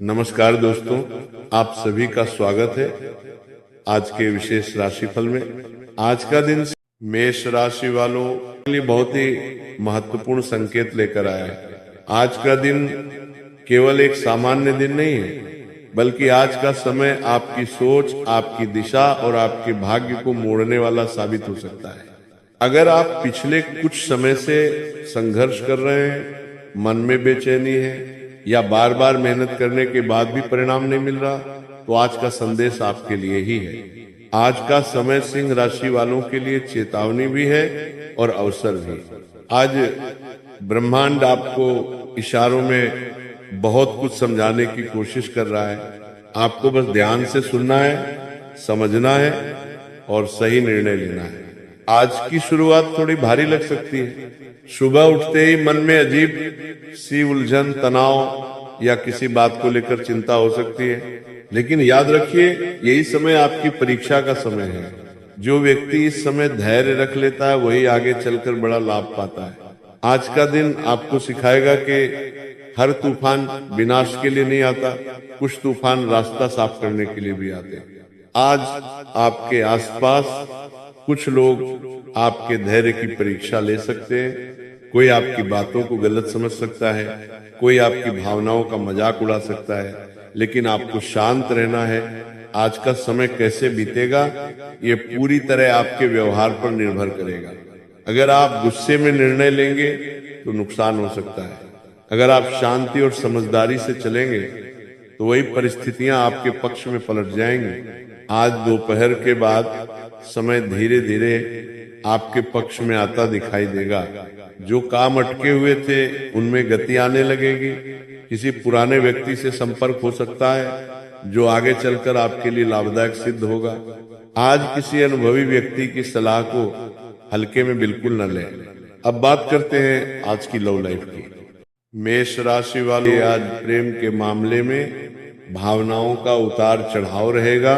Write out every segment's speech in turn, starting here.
नमस्कार दोस्तों, आप सभी का स्वागत है आज के विशेष राशिफल में। आज का दिन मेष राशि वालों के लिए बहुत ही महत्वपूर्ण संकेत लेकर आया है। आज का दिन केवल एक सामान्य दिन नहीं है, बल्कि आज का समय आपकी सोच, आपकी दिशा और आपके भाग्य को मोड़ने वाला साबित हो सकता है। अगर आप पिछले कुछ समय से संघर्ष कर रहे हैं, मन में बेचैनी है या बार बार मेहनत करने के बाद भी परिणाम नहीं मिल रहा, तो आज का संदेश आपके लिए ही है। आज का समय सिंह राशि वालों के लिए चेतावनी भी है और अवसर भी। आज ब्रह्मांड आपको इशारों में बहुत कुछ समझाने की कोशिश कर रहा है। आपको बस ध्यान से सुनना है, समझना है और सही निर्णय लेना है। आज की शुरुआत थोड़ी भारी लग सकती है। सुबह उठते ही मन में अजीब सी उलझन, तनाव या किसी बात को लेकर चिंता हो सकती है, लेकिन याद रखिए, यही समय आपकी परीक्षा का समय है। जो व्यक्ति इस समय धैर्य रख लेता है, वही आगे चलकर बड़ा लाभ पाता है। आज का दिन आपको सिखाएगा कि हर तूफान विनाश के लिए नहीं आता, कुछ तूफान रास्ता साफ करने के लिए भी आते हैं। आज आपके आसपास कुछ लोग आपके धैर्य की परीक्षा ले सकते हैं। कोई आपकी बातों को गलत समझ सकता है, कोई आपकी भावनाओं का मजाक उड़ा सकता है, लेकिन आपको शांत रहना है। आज का समय कैसे बीतेगा, ये पूरी तरह आपके व्यवहार पर निर्भर करेगा। अगर आप गुस्से में निर्णय लेंगे तो नुकसान हो सकता है। अगर आप शांति और समझदारी से चलेंगे तो वही परिस्थितियां आपके पक्ष में पलट जाएंगी। आज दोपहर के बाद समय धीरे धीरे आपके पक्ष में आता दिखाई देगा। जो काम अटके हुए थे उनमें गति आने लगेगी। किसी पुराने व्यक्ति से संपर्क हो सकता है जो आगे चलकर आपके लिए लाभदायक सिद्ध होगा। आज किसी अनुभवी व्यक्ति की सलाह को हल्के में बिल्कुल न लें। अब बात करते हैं आज की लव लाइफ की। मेष राशि वाले, आज प्रेम के मामले में भावनाओं का उतार चढ़ाव रहेगा।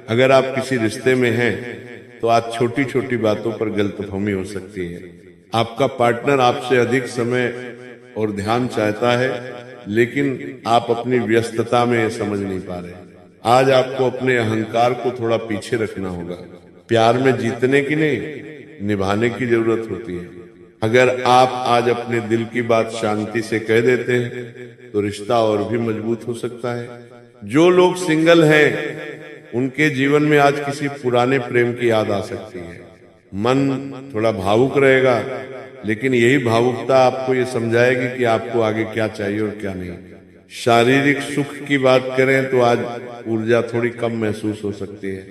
अगर आप किसी रिश्ते में हैं तो आज छोटी छोटी बातों पर गलतफहमी हो सकती है। आपका पार्टनर आपसे अधिक समय और ध्यान चाहता है, लेकिन आप अपनी व्यस्तता में समझ नहीं पा रहे। आज आपको अपने अहंकार को थोड़ा पीछे रखना होगा। प्यार में जीतने की नहीं, निभाने की जरूरत होती है। अगर आप आज अपने दिल की बात शांति से कह देते हैं तो रिश्ता और भी मजबूत हो सकता है। जो लोग सिंगल हैं उनके जीवन में आज किसी पुराने प्रेम की याद आ सकती है। मन थोड़ा भावुक रहेगा, लेकिन यही भावुकता आपको ये समझाएगी कि आपको आगे क्या चाहिए और क्या नहीं। शारीरिक सुख की बात करें तो आज ऊर्जा थोड़ी कम महसूस हो सकती है।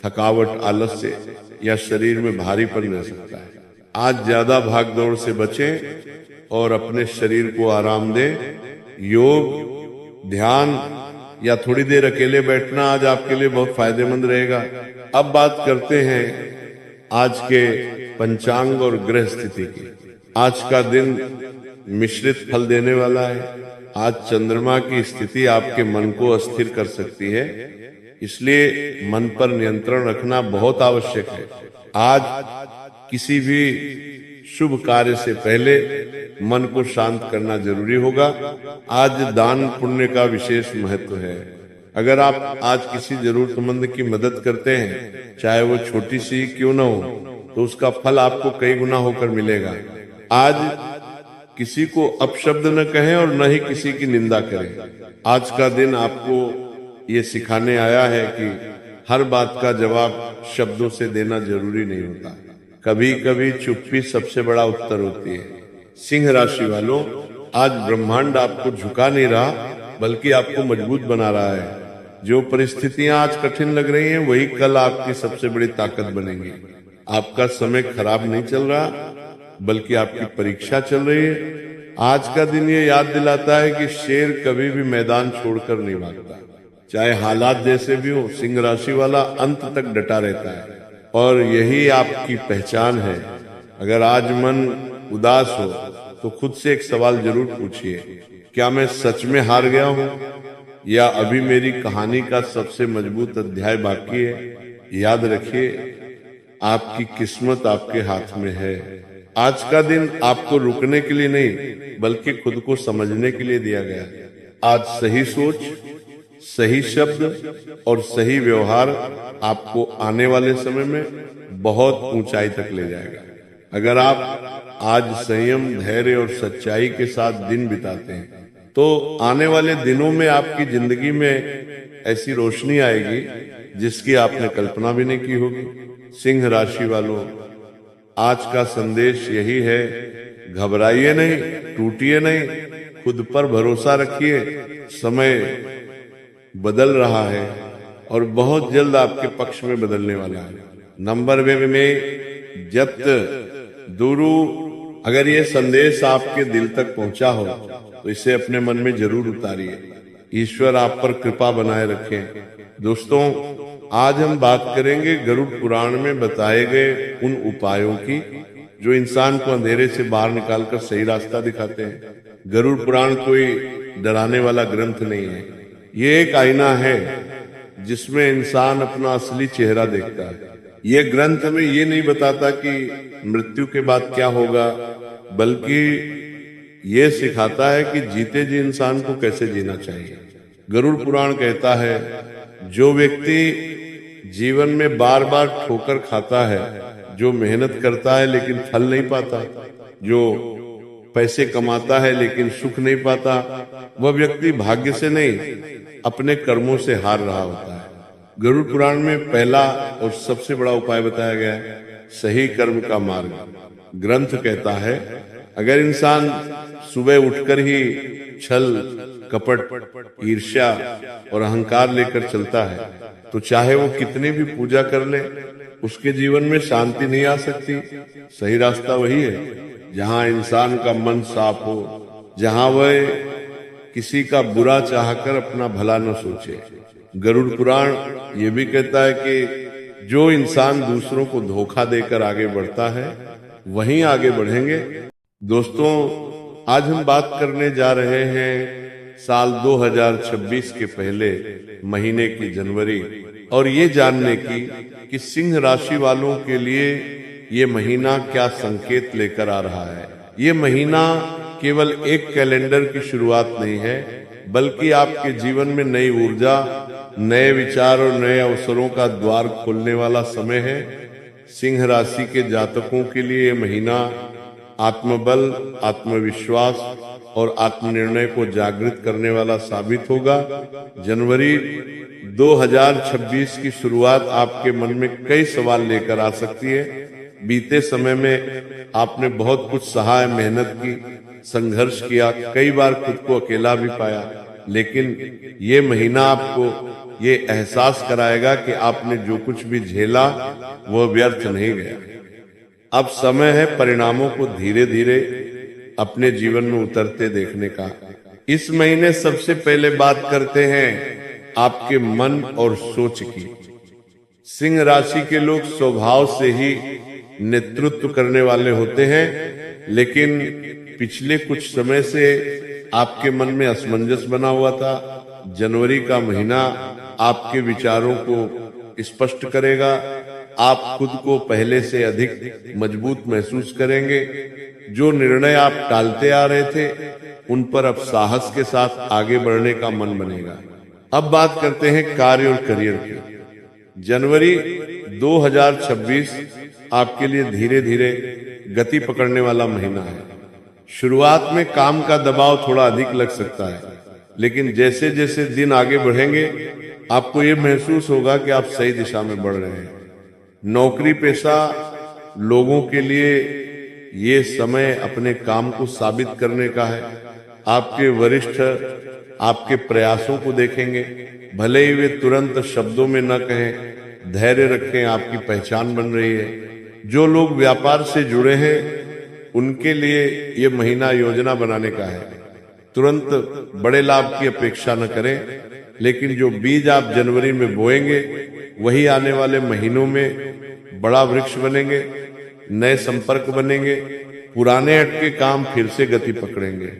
थकावट, आलस्य या शरीर में भारीपन रह सकता है। आज ज्यादा भाग दौड़ से बचें और अपने शरीर को आराम दें। योग, ध्यान या थोड़ी देर अकेले बैठना आज आपके लिए बहुत फायदेमंद रहेगा। अब बात करते हैं आज के पंचांग और ग्रह स्थिति की। आज का दिन मिश्रित फल देने वाला है। आज चंद्रमा की स्थिति आपके मन को अस्थिर कर सकती है, इसलिए मन पर नियंत्रण रखना बहुत आवश्यक है। आज किसी भी शुभ कार्य से पहले मन को शांत करना जरूरी होगा। आज दान पुण्य का विशेष महत्व है। अगर आप आज किसी जरूरतमंद की मदद करते हैं, चाहे वो छोटी सी क्यों न हो, तो उसका फल आपको कई गुना होकर मिलेगा। आज किसी को अपशब्द न कहें और न ही किसी की निंदा करें। आज का दिन आपको ये सिखाने आया है कि हर बात का जवाब शब्दों से देना जरूरी नहीं होता। कभी कभी चुप्पी सबसे बड़ा उत्तर होती है। सिंह राशि वालों, आज ब्रह्मांड आपको झुका नहीं रहा, बल्कि आपको मजबूत बना रहा है। जो परिस्थितियां आज कठिन लग रही हैं, वही कल आपकी सबसे बड़ी ताकत बनेंगी। आपका समय खराब नहीं चल रहा, बल्कि आपकी परीक्षा चल रही है। आज का दिन ये याद दिलाता है कि शेर कभी भी मैदान छोड़कर नहीं भागता। चाहे हालात जैसे भी हो, सिंह राशि वाला अंत तक डटा रहता है और यही आपकी पहचान है। अगर आज मन उदास हो तो खुद से एक सवाल जरूर पूछिए, क्या मैं सच में हार गया हूँ या अभी मेरी कहानी का सबसे मजबूत अध्याय बाकी है। याद रखिए, आपकी किस्मत आपके हाथ में है। आज का दिन आपको रुकने के लिए नहीं, बल्कि खुद को समझने के लिए दिया गया है। आज सही सोच, सही शब्द और सही व्यवहार आपको आने वाले समय में बहुत ऊंचाई तक ले जाएगा। अगर आप आज संयम, धैर्य और सच्चाई के साथ दिन बिताते हैं तो आने वाले दिनों में आपकी जिंदगी में ऐसी रोशनी आएगी जिसकी आपने कल्पना भी नहीं की होगी। सिंह राशि वालों, आज का संदेश यही है, घबराइए नहीं, टूटिए नहीं, खुद पर भरोसा रखिए। समय बदल रहा है और बहुत जल्द आपके पक्ष में बदलने वाला है। नंबर वे में जब्त दूरू, अगर ये संदेश आपके दिल तक पहुंचा हो तो इसे अपने मन में जरूर उतारिए। ईश्वर आप पर कृपा बनाए रखे। दोस्तों, आज हम बात करेंगे गरुड़ पुराण में बताए गए उन उपायों की जो इंसान को अंधेरे से बाहर निकालकर सही रास्ता दिखाते हैं। गरुड़ पुराण कोई डराने वाला ग्रंथ नहीं है, ये एक आईना है जिसमें इंसान अपना असली चेहरा देखता है। ये ग्रंथ हमें ये नहीं बताता कि मृत्यु के बाद क्या होगा, बल्कि ये सिखाता है कि जीते जी इंसान को कैसे जीना चाहिए। गरुड़ पुराण कहता है, जो व्यक्ति जीवन में बार बार ठोकर खाता है, जो मेहनत करता है लेकिन फल नहीं पाता, जो पैसे कमाता है लेकिन सुख नहीं पाता, वह व्यक्ति भाग्य से नहीं अपने कर्मों से हार रहा होता है। गरुड़ पुराण में पहला और सबसे बड़ा उपाय बताया गया है, सही कर्म का मार्ग। ग्रंथ कहता है, अगर इंसान सुबह उठकर ही छल, कपट, ईर्ष्या और अहंकार लेकर चलता है तो चाहे वो कितनी भी पूजा कर ले, उसके जीवन में शांति नहीं आ सकती। सही रास्ता वही है जहां इंसान का मन साफ हो, जहां वह किसी का बुरा चाहकर अपना भला न सोचे। गरुड़ पुराण ये भी कहता है कि जो इंसान दूसरों को धोखा देकर आगे बढ़ता है वहीं आगे बढ़ेंगे। दोस्तों, आज हम बात करने जा रहे हैं साल 2026 के पहले महीने की जनवरी, और ये जानने की कि सिंह राशि वालों के लिए ये महीना क्या संकेत लेकर आ रहा है। ये महीना केवल एक कैलेंडर की शुरुआत नहीं है, बल्कि आपके जीवन में नई ऊर्जा, नए विचार और नए अवसरों का द्वार खोलने वाला समय है। सिंह राशि के जातकों के लिए ये महीना आत्मबल, आत्मविश्वास और आत्मनिर्णय को जागृत करने वाला साबित होगा। जनवरी 2026 की शुरुआत आपके मन में कई सवाल लेकर आ सकती है। बीते समय में आपने बहुत कुछ सहा, मेहनत की, संघर्ष किया, कई बार खुद को अकेला भी पाया, लेकिन ये महीना आपको ये एहसास कराएगा कि आपने जो कुछ भी झेला वह व्यर्थ नहीं गया। अब समय है परिणामों को धीरे धीरे अपने जीवन में उतरते देखने का। इस महीने सबसे पहले बात करते हैं आपके मन और सोच की। सिंह राशि के लोग स्वभाव से ही नेतृत्व करने वाले होते हैं, लेकिन पिछले कुछ समय से आपके मन में असमंजस बना हुआ था। जनवरी का महीना आपके विचारों को स्पष्ट करेगा। आप खुद को पहले से अधिक मजबूत महसूस करेंगे। जो निर्णय आप टालते आ रहे थे, उन पर अब साहस के साथ आगे बढ़ने का मन बनेगा। अब बात करते हैं कार्य और करियर की। जनवरी 2026 आपके लिए धीरे धीरे गति पकड़ने वाला महीना है। शुरुआत में काम का दबाव थोड़ा अधिक लग सकता है, लेकिन जैसे जैसे दिन आगे बढ़ेंगे आपको ये महसूस होगा कि आप सही दिशा में बढ़ रहे हैं। नौकरी पेशा लोगों के लिए ये समय अपने काम को साबित करने का है। आपके वरिष्ठ आपके प्रयासों को देखेंगे, भले ही वे तुरंत शब्दों में न कहें, धैर्य रखें, आपकी पहचान बन रही है। जो लोग व्यापार से जुड़े हैं उनके लिए ये महीना योजना बनाने का है। तुरंत बड़े लाभ की अपेक्षा न करें, लेकिन जो बीज आप जनवरी में बोएंगे वही आने वाले महीनों में बड़ा वृक्ष बनेंगे, नए संपर्क बनेंगे, पुराने अटके काम फिर से गति पकड़ेंगे।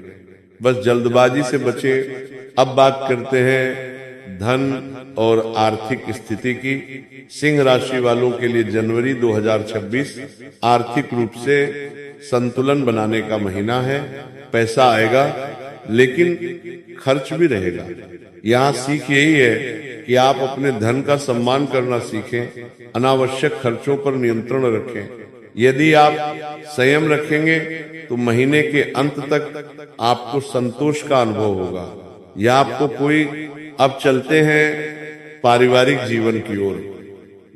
बस जल्दबाजी से बचे। अब बात करते हैं धन और आर्थिक स्थिति की। सिंह राशि वालों के लिए जनवरी 2026 आर्थिक रूप से संतुलन बनाने का महीना है। पैसा आएगा, लेकिन खर्च भी रहेगा। यहाँ सीख यही है कि आप अपने धन का सम्मान करना सीखें, अनावश्यक खर्चों पर नियंत्रण रखें। यदि आप संयम रखेंगे तो महीने के अंत तक आपको संतोष का अनुभव होगा। या आपको कोई अब चलते हैं पारिवारिक जीवन की ओर।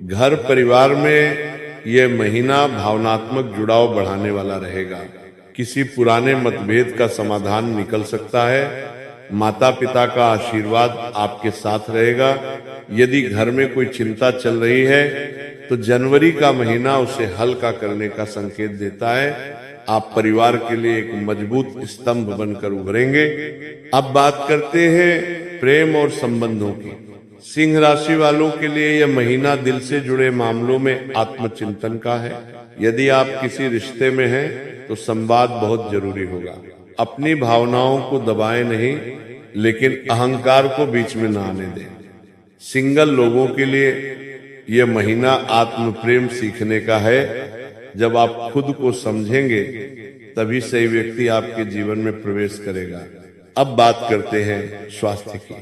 घर परिवार में यह महीना भावनात्मक जुड़ाव बढ़ाने वाला रहेगा। किसी पुराने मतभेद का समाधान निकल सकता है। माता पिता का आशीर्वाद आपके साथ रहेगा। यदि घर में कोई चिंता चल रही है तो जनवरी का महीना उसे हल्का करने का संकेत देता है। आप परिवार के लिए एक मजबूत स्तंभ बनकर उभरेंगे। अब बात करते हैं प्रेम और संबंधों की। सिंह राशि वालों के लिए यह महीना दिल से जुड़े मामलों में आत्मचिंतन का है। यदि आप किसी रिश्ते में हैं तो संवाद बहुत जरूरी होगा। अपनी भावनाओं को दबाएं नहीं, लेकिन अहंकार को बीच में न आने दें। सिंगल लोगों के लिए यह महीना आत्म प्रेम सीखने का है। जब आप खुद को समझेंगे तभी सही व्यक्ति आपके जीवन में प्रवेश करेगा। अब बात करते हैं स्वास्थ्य की।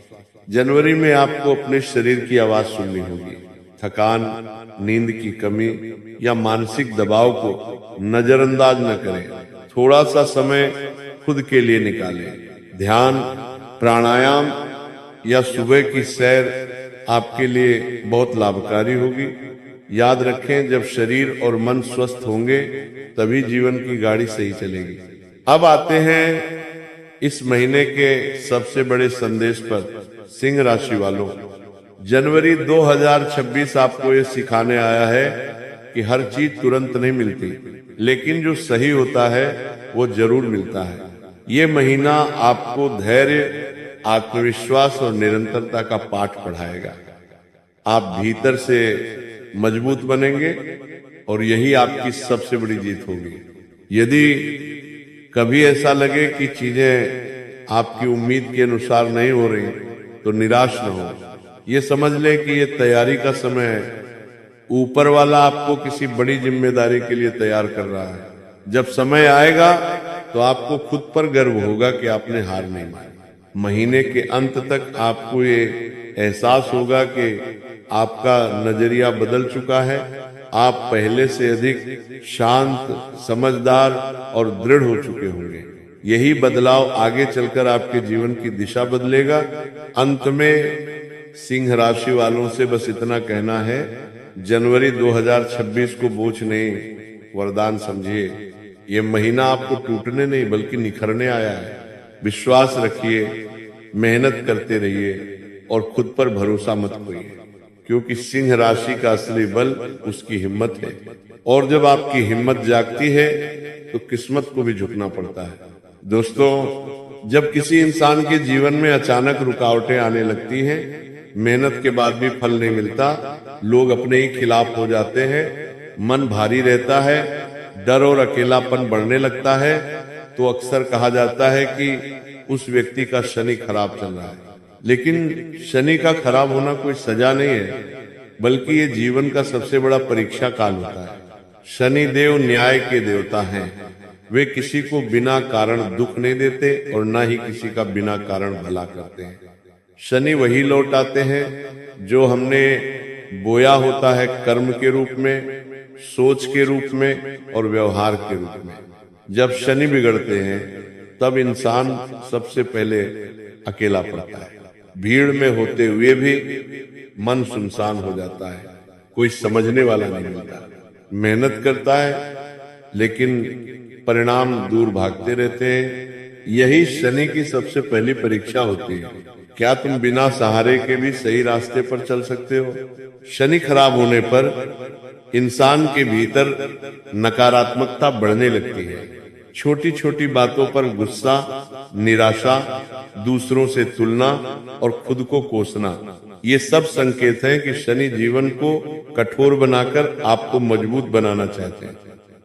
जनवरी में आपको अपने शरीर की आवाज सुननी होगी। थकान, नींद की कमी या मानसिक दबाव को नजरअंदाज न करें। थोड़ा सा समय खुद के लिए निकालें। ध्यान, प्राणायाम या सुबह की सैर आपके लिए बहुत लाभकारी होगी। याद रखें, जब शरीर और मन स्वस्थ होंगे तभी जीवन की गाड़ी सही चलेगी। अब आते हैं इस महीने के सबसे बड़े संदेश पर। सिंह राशि वालों, जनवरी 2026 आपको ये सिखाने आया है कि हर चीज तुरंत नहीं मिलती, लेकिन जो सही होता है वो जरूर मिलता है। ये महीना आपको धैर्य, आत्मविश्वास और निरंतरता का पाठ पढ़ाएगा। आप भीतर से मजबूत बनेंगे और यही आपकी सबसे बड़ी जीत होगी। यदि कभी ऐसा लगे कि चीजें आपकी उम्मीद के अनुसार नहीं हो रही तो निराश न हो। ये समझ ले कि ये तैयारी का समय है। ऊपर वाला आपको किसी बड़ी जिम्मेदारी के लिए तैयार कर रहा है। जब समय आएगा तो आपको खुद पर गर्व होगा कि आपने हार नहीं मानी। महीने के अंत तक आपको ये एहसास होगा कि आपका नजरिया बदल चुका है। आप पहले से अधिक शांत, समझदार और दृढ़ हो चुके होंगे। यही बदलाव आगे चलकर आपके जीवन की दिशा बदलेगा। अंत में सिंह राशि वालों से बस इतना कहना है, जनवरी 2026 को बोझ नहीं, वरदान समझिए। ये महीना आपको टूटने नहीं बल्कि निखरने आया है। विश्वास रखिए, मेहनत करते रहिए और खुद पर भरोसा मत खोइए, क्योंकि सिंह राशि का असली बल उसकी हिम्मत है। और जब आपकी हिम्मत जागती है तो किस्मत को भी झुकना पड़ता है। दोस्तों, जब किसी इंसान के जीवन में अचानक रुकावटें आने लगती हैं, मेहनत के बाद भी फल नहीं मिलता, लोग अपने ही खिलाफ हो जाते हैं, मन भारी रहता है, डर और अकेलापन बढ़ने लगता है, तो अक्सर कहा जाता है कि उस व्यक्ति का शनि खराब चल रहा है। लेकिन शनि का खराब होना कोई सजा नहीं है, बल्कि ये जीवन का सबसे बड़ा परीक्षा काल होता है। शनि देव न्याय के देवता हैं। वे किसी को बिना कारण दुख नहीं देते और न ही किसी का बिना कारण भला करते हैं। शनि वही लौट आते हैं जो हमने बोया होता है, कर्म के रूप में, सोच के रूप में और व्यवहार के रूप में। जब शनि बिगड़ते हैं तब इंसान सबसे पहले अकेला पड़ता है। भीड़ में होते हुए भी मन सुनसान हो जाता है, कोई समझने वाला नहीं मिलता। मेहनत करता है लेकिन परिणाम दूर भागते रहते हैं। यही शनि की सबसे पहली परीक्षा होती है। क्या तुम बिना सहारे के भी सही रास्ते पर चल सकते हो? शनि खराब होने पर इंसान के भीतर नकारात्मकता बढ़ने लगती है। छोटी छोटी बातों पर गुस्सा, निराशा, दूसरों से तुलना और खुद को कोसना, ये सब संकेत हैं कि शनि जीवन को कठोर बनाकर आपको मजबूत बनाना चाहते हैं।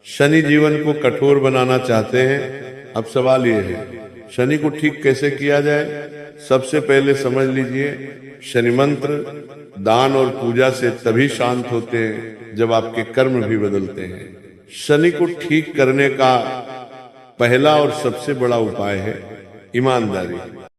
शनि जीवन को कठोर बनाना चाहते हैं। अब सवाल ये है, शनि को ठीक कैसे किया जाए? सबसे पहले समझ लीजिए, शनि मंत्र, दान और पूजा से तभी शांत होते हैं जब आपके कर्म भी बदलते हैं। शनि को ठीक करने का पहला और सबसे बड़ा उपाय है ईमानदारी।